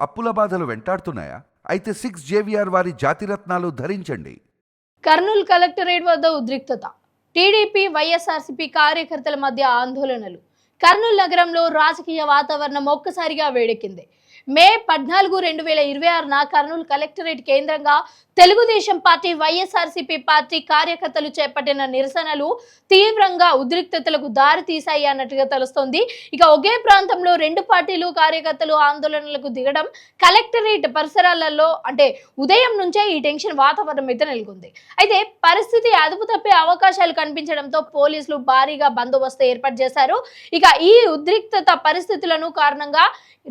అప్పుల బాధలు వెంటాడుతున్నాయా? అయితే 6 జేవిఆర్ వారి జాతిరత్నాలు ధరించండి. కర్నూలు కలెక్టరేట్ వద్ద ఉద్రిక్తత. టీడీపీ వైఎస్ఆర్సీపీ కార్యకర్తల మధ్య ఆందోళనలు. కర్నూలు నగరంలో రాజకీయ వాతావరణం ఒక్కసారిగా వేడెక్కింది. మే 14, 2026న కర్నూలు కలెక్టరేట్ కేంద్రంగా తెలుగుదేశం పార్టీ వైఎస్ఆర్సీపీ పార్టీ కార్యకర్తలు చేపట్టిన నిరసనలు తీవ్రంగా ఉద్రిక్తతలకు దారి తీశాయి అన్నట్టుగా తెలుస్తోంది. ఇక ఒకే ప్రాంతంలో రెండు పార్టీలు కార్యకర్తలు ఆందోళనలకు దిగడం కలెక్టరేట్ పరిసరాలలో ఉదయం నుంచే ఈ టెన్షన్ వాతావరణం అయితే నెలకొంది. అయితే పరిస్థితి అదుపు తప్పే అవకాశాలు కనిపించడంతో పోలీసులు భారీగా బందోబస్తు ఏర్పాటు చేశారు. ఇక ఈ ఉద్రిక్తత పరిస్థితులను కారణంగా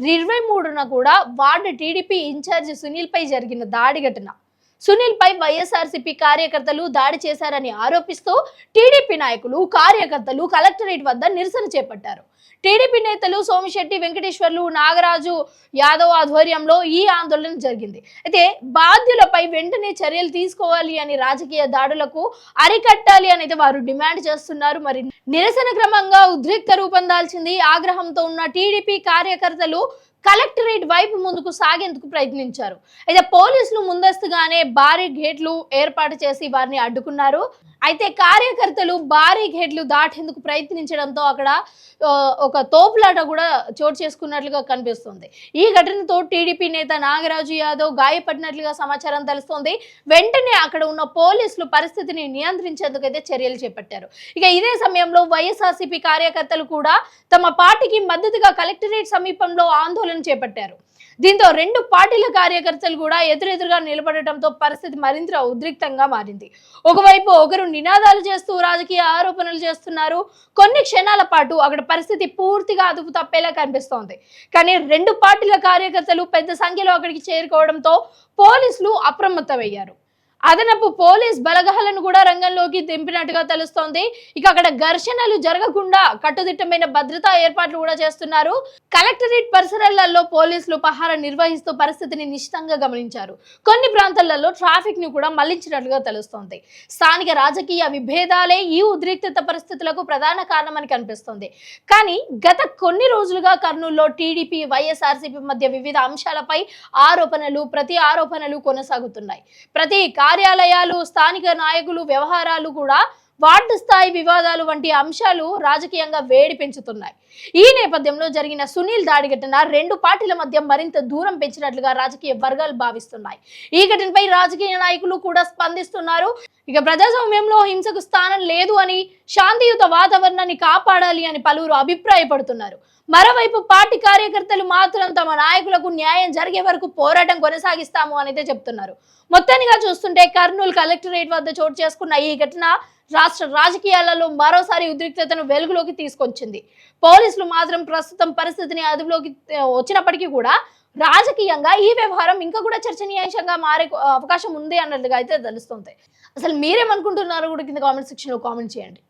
23న కూడా వార్డు టీడీపీ ఇన్ఛార్జ్ సునీల్ పై జరిగిన దాడి ఘటన. సునీల్ పై వైఎస్ఆర్సీపీ కార్యకర్తలు దాడి చేశారని ఆరోపిస్తూ టీడీపీ నాయకులు కార్యకర్తలు కలెక్టరేట్ వద్ద నిరసన చేపట్టారు. టీడీపీ నేతలు సోమిశెట్టి వెంకటేశ్వర్లు, నాగరాజు యాదవ్ ఆధ్వర్యంలో ఈ ఆందోళన జరిగింది. అయితే బాధ్యులపై వెంటనే చర్యలు తీసుకోవాలి అని, రాజకీయ దాడులకు అరికట్టాలి అనేది వారు డిమాండ్ చేస్తున్నారు. మరి నిరసన క్రమంగా ఉద్రిక్త రూపం దాల్చింది. ఆగ్రహంతో ఉన్న టీడీపీ కార్యకర్తలు కలెక్టరేట్ వైపు ముందుకు సాగేందుకు ప్రయత్నించారు. అయితే పోలీసులు ముందస్తుగానే భారీ గేట్లు ఏర్పాటు చేసి వారిని అడ్డుకున్నారు. అయితే కార్యకర్తలు భారీ గేట్లు దాటేందుకు ప్రయత్నించడంతో అక్కడ ఒక తోపులాట కూడా చోటు చేసుకున్నట్లుగా కనిపిస్తుంది. ఈ ఘటనతో టీడీపీ నేత నాగరాజు యాదవ్ గాయపడినట్లుగా సమాచారం తెలుస్తోంది. వెంటనే అక్కడ ఉన్న పోలీసులు పరిస్థితిని నియంత్రించేందుకు అయితే చర్యలు చేపట్టారు. ఇక ఇదే సమయంలో వైఎస్ఆర్సీపీ కార్యకర్తలు కూడా తమ పార్టీకి మద్దతుగా కలెక్టరేట్ సమీపంలో ఆందోళన చేపట్టారు. దీంతో రెండు పార్టీల కార్యకర్తలు కూడా ఎదురెదురుగా నిలబడటంతో పరిస్థితి మరింత ఉద్రిక్తంగా మారింది. ఒకవైపు ఒకరు నినాదాలు చేస్తూ రాజకీయ ఆరోపణలు చేస్తున్నారు. కొన్ని క్షణాల పాటు అక్కడ పరిస్థితి పూర్తిగా అదుపు తప్పేలా కనిపిస్తోంది. కానీ రెండు పార్టీల కార్యకర్తలు పెద్ద సంఖ్యలో అక్కడికి చేరుకోవడంతో పోలీసులు అప్రమత్తమయ్యారు. అదనపు పోలీస్ బలగాలను కూడా రంగంలోకి దింపినట్టుగా తెలుస్తోంది. ఇక అక్కడ ఘర్షణలు జరగకుండా కట్టుదిట్టమైన భద్రతా ఏర్పాట్లు కూడా చేస్తున్నారు. కలెక్టరేట్ పరిసరాలలో పోలీసులు పహారా నిర్వహిస్తూ పరిస్థితిని నిశితంగా గమనించారు. కొన్ని ప్రాంతాలలో ట్రాఫిక్ ని కూడా మళ్లించినట్లుగా తెలుస్తోంది. స్థానిక రాజకీయ విభేదాలే ఈ ఉద్రిక్తత పరిస్థితులకు ప్రధాన కారణమని కనిపిస్తోంది. కానీ గత కొన్ని రోజులుగా కర్నూలులో టీడీపీ వైఎస్ఆర్సీపీ మధ్య వివిధ అంశాలపై ప్రతి ఆరోపణలు కొనసాగుతున్నాయి. ప్రతి కార్యాలయాలు, స్థానిక నాయకులు వ్యవహారాలు కూడా వార్డు స్థాయి వివాదాలు వంటి అంశాలు రాజకీయంగా వేడి పెంచుతున్నాయి. ఈ నేపథ్యంలో జరిగిన సునీల్ దాడి ఘటన రెండు పార్టీల మధ్య మరింత దూరం పెంచినట్లుగా రాజకీయ వర్గాలు భావిస్తున్నాయి. ఈ ఘటనపై రాజకీయ నాయకులు కూడా స్పందిస్తున్నారు. ఇక ప్రజాస్వామ్యంలో హింసకు స్థానం లేదు అని, శాంతియుత వాతావరణాన్ని కాపాడాలి అని పలువురు అభిప్రాయపడుతున్నారు. మరోవైపు పార్టీ కార్యకర్తలు మాత్రం తమ నాయకులకు న్యాయం జరిగే వరకు పోరాటం కొనసాగిస్తాము అని చెప్తున్నారు. మొత్తానిగా చూస్తుంటే కర్నూలు కలెక్టరేట్ వద్ద చోటు చేసుకున్న ఈ ఘటన రాష్ట్ర రాజకీయాలలో మరోసారి ఉద్రిక్తతను వెలుగులోకి తీసుకొచ్చింది. పోలీసులు మాత్రం ప్రస్తుతం పరిస్థితిని అదుపులోకి వచ్చినప్పటికీ కూడా రాజకీయంగా ఈ వ్యవహారం ఇంకా కూడా చర్చనీయాంశంగా మారే అవకాశం ఉంది అన్నట్లుగా అయితే తెలుస్తుంది. అసలు మీరేమనుకుంటున్నారో కూడా కింద కామెంట్ సెక్షన్ లో కామెంట్ చేయండి.